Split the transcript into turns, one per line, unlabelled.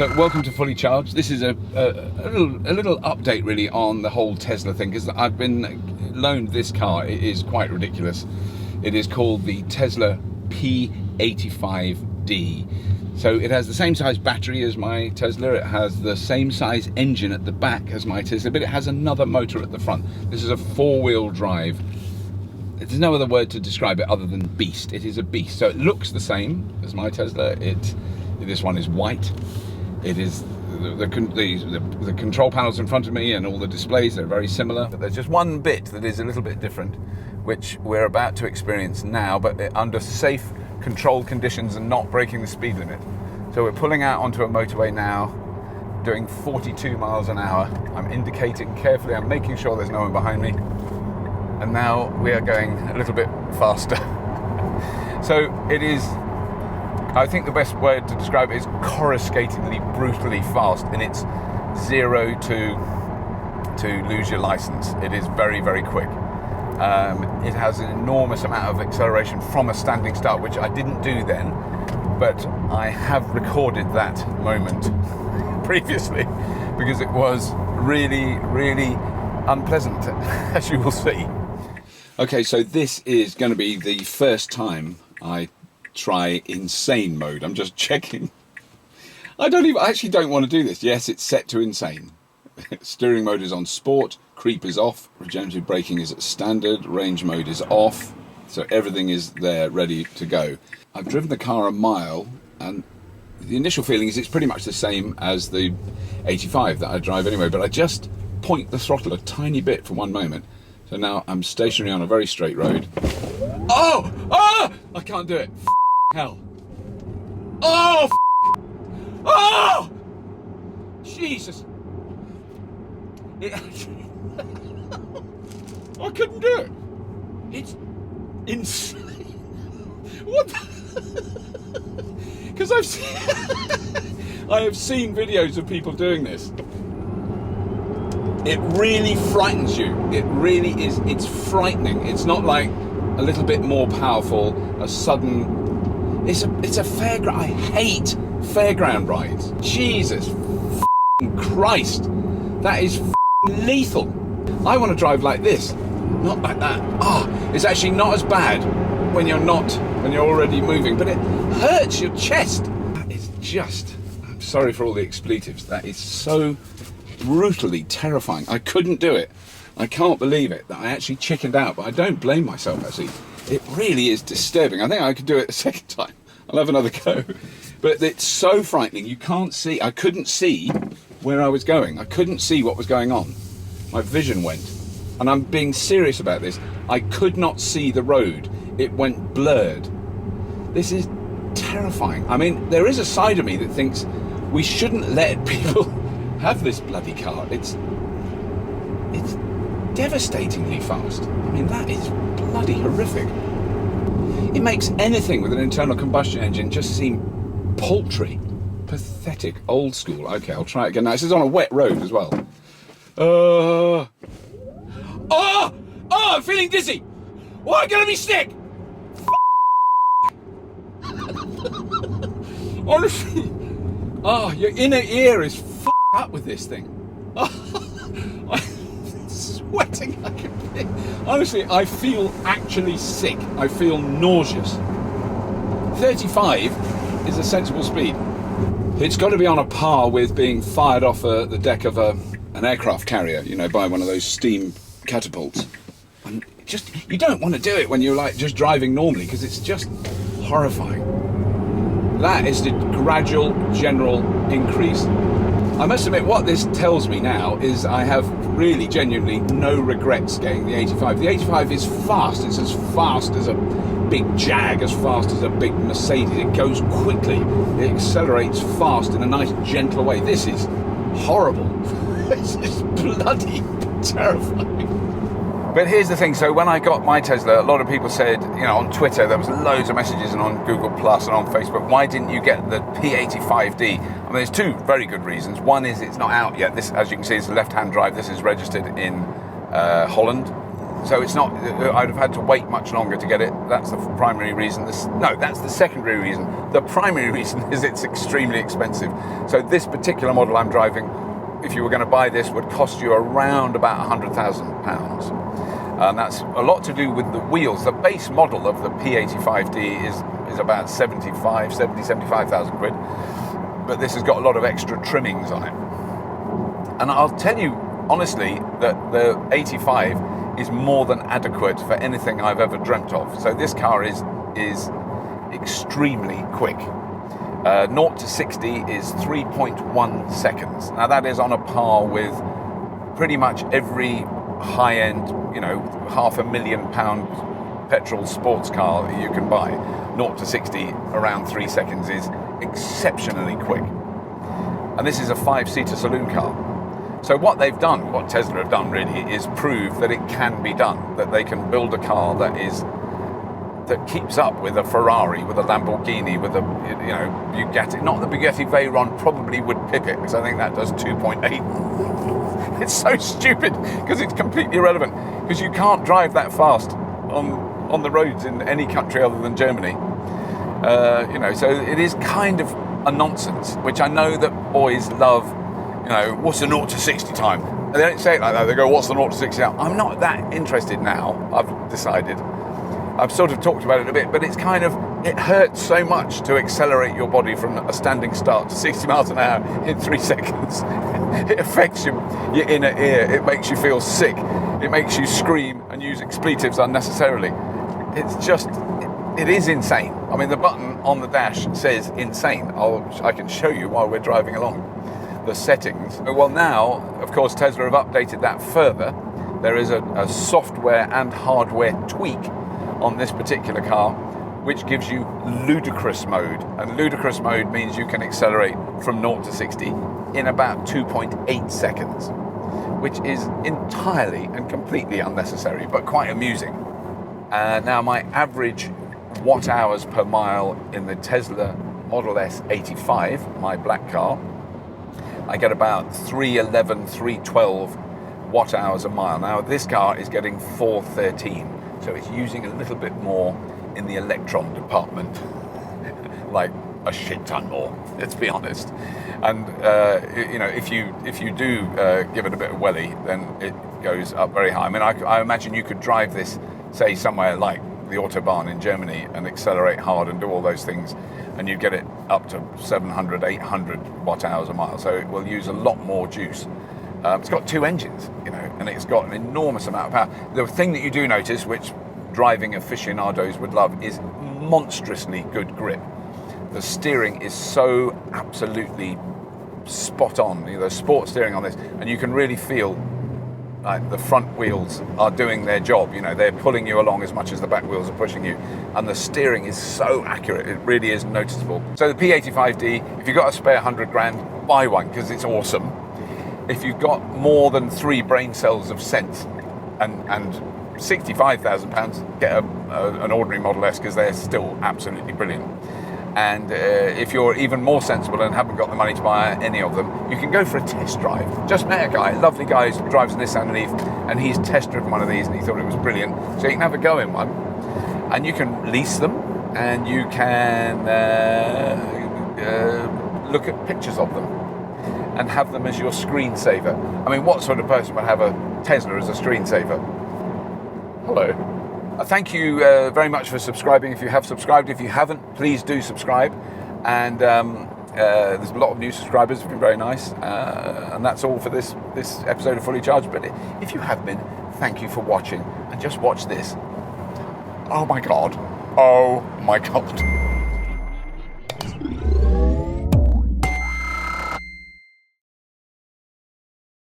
So welcome to Fully Charged. This is a little update really on the whole Tesla thing, because I've been loaned this car. It is quite ridiculous. It is called the Tesla P85D. So it has the same size battery as my Tesla, it has the same size engine at the back as my Tesla, but it has another motor at the front. This is a four-wheel drive. There's no other word to describe it other than beast. It is a beast. So it looks the same as my Tesla. This one is white. It is the control panels in front of me and all the displays, they're very similar. But there's just one bit that is a little bit different, which we're about to experience now, but under safe, controlled conditions and not breaking the speed limit. So we're pulling out onto a motorway now, doing 42 miles an hour. I'm indicating carefully, I'm making sure there's no one behind me. And now we are going a little bit faster. So it is, I think the best word to describe it is coruscatingly, brutally fast in its 0 to lose your license. It is very, very quick. It has an enormous amount of acceleration from a standing start, which I didn't do then, but I have recorded that moment previously because it was really, really unpleasant, as you will see. Okay, so this is going to be the first time I try insane mode. I'm just checking. I actually don't want to do this. Yes, it's set to insane. Steering mode is on sport, creep is off, regenerative braking is at standard, range mode is off, so everything is there ready to go. I've driven the car a mile and the initial feeling is it's pretty much the same as the 85 that I drive anyway, but I just point the throttle a tiny bit for one moment. So now I'm stationary on a very straight road. Oh! Ah! I can't do it. Hell. Oh! Oh! Jesus. I couldn't do it. It's insane. What? Because I have seen videos of people doing this. It really frightens you. It really is. It's frightening. It's not like a little bit more powerful, a sudden. It's a fairground. I hate fairground rides. Jesus Christ, that is lethal. I want to drive like this, not like that. It's actually not as bad when you're already moving, but it hurts your chest. That is just, I'm sorry for all the expletives, that is so brutally terrifying. I couldn't do it. I can't believe it, that I actually chickened out, but I don't blame myself actually. It really is disturbing. I think I could do it a second time. I'll have another go. But it's so frightening, you can't see, I couldn't see where I was going. I couldn't see what was going on. My vision went. And I'm being serious about this. I could not see the road. It went blurred. This is terrifying. I mean, there is a side of me that thinks we shouldn't let people have this bloody car. It's devastatingly fast. I mean, that is bloody horrific. It makes anything with an internal combustion engine just seem paltry. Pathetic, old school. Okay, I'll try it again. Now, this is on a wet road as well. I'm feeling dizzy. Why gonna be sick? Honestly, your inner ear is up with this thing. I'm sweating like a pig. Honestly, I feel actually sick. I feel nauseous. 35 is a sensible speed. It's got to be on a par with being fired off the deck of an aircraft carrier, you know, by one of those steam catapults. And you don't want to do it when you're like just driving normally, because it's just horrifying. That is the gradual general increase. I must admit, what this tells me now is I have really genuinely no regrets getting the 85. The 85 is fast. It's as fast as a big Jag, as fast as a big Mercedes. It goes quickly. It accelerates fast in a nice, gentle way. This is horrible. This is bloody terrifying. But here's the thing, so when I got my Tesla, a lot of people said, you know, on Twitter, there was loads of messages, and on Google Plus and on Facebook, why didn't you get the P85D? I mean, there's two very good reasons. One is it's not out yet. This, as you can see, is a left-hand drive. This is registered in Holland. So it's not, I'd have had to wait much longer to get it. That's the primary reason. That's the secondary reason. The primary reason is it's extremely expensive. So this particular model I'm driving, if you were going to buy this, would cost you around about £100,000. And that's a lot to do with the wheels. The base model of the P85D is about 75,000 quid. But this has got a lot of extra trimmings on it. And I'll tell you honestly that the 85 is more than adequate for anything I've ever dreamt of. So this car is extremely quick. 0 to 60 is 3.1 seconds. Now that is on a par with pretty much every high-end, £500,000 petrol sports car that you can buy. 0 to 60 around 3 seconds is exceptionally quick. And this is a 5-seater saloon car. So what Tesla have done really, is prove that it can be done, that they can build a car that keeps up with a Ferrari, with a Lamborghini, with a Bugatti. Not the Bugatti Veyron probably would pip it, because I think that does 2.8. It's so stupid because it's completely irrelevant, because you can't drive that fast on the roads in any country other than Germany. So it is kind of a nonsense, which I know that boys love. What's the 0 to 60 time? And they don't say it like that. They go, what's the 0 to 60 time? I'm not that interested now, I've decided. I've sort of talked about it a bit, but it's kind of, it hurts so much to accelerate your body from a standing start to 60 miles an hour in 3 seconds. It affects your inner ear. It makes you feel sick. It makes you scream and use expletives unnecessarily. It's just, it is insane. I mean, the button on the dash says insane. I can show you while we're driving along the settings. Well, now, of course, Tesla have updated that further. There is a software and hardware tweak on this particular car, which gives you Ludicrous Mode. And Ludicrous Mode means you can accelerate from 0 to 60 in about 2.8 seconds, which is entirely and completely unnecessary, but quite amusing. Now, my average watt hours per mile in the Tesla Model S 85, my black car, I get about 311, 312 watt hours a mile. Now this car is getting 413, so it's using a little bit more in the electron department, like a shit ton more, let's be honest. And if you do give it a bit of welly, then it goes up very high. I mean, I imagine you could drive this, say, somewhere like the Autobahn in Germany and accelerate hard and do all those things, and you get it up to 700, 800 watt hours a mile. So it will use a lot more juice. It's got 2 engines, and it's got an enormous amount of power. The thing that you do notice, which driving aficionados would love, is monstrously good grip. The steering is so absolutely spot on. There's sport steering on this, and you can really feel like the front wheels are doing their job. They're pulling you along as much as the back wheels are pushing you, and the steering is so accurate. It really is noticeable. So the P85D, if you've got a spare 100 grand, buy one, because it's awesome. If you've got more than 3 brain cells of sense and £65,000, get an ordinary Model S, because they're still absolutely brilliant. And if you're even more sensible and haven't got the money to buy any of them, you can go for a test drive. Just met a guy, lovely guy, who drives a Nissan Leaf, and he's test driven one of these and he thought it was brilliant. So you can have a go in one, and you can lease them, and you can look at pictures of them and have them as your screensaver. I mean, what sort of person would have a Tesla as a screensaver? Hello. Thank you very much for subscribing. If you have subscribed, if you haven't, please do subscribe. And there's a lot of new subscribers. It's been very nice. And that's all for this episode of Fully Charged. But if you have been, thank you for watching. And just watch this. Oh my God. Oh my God.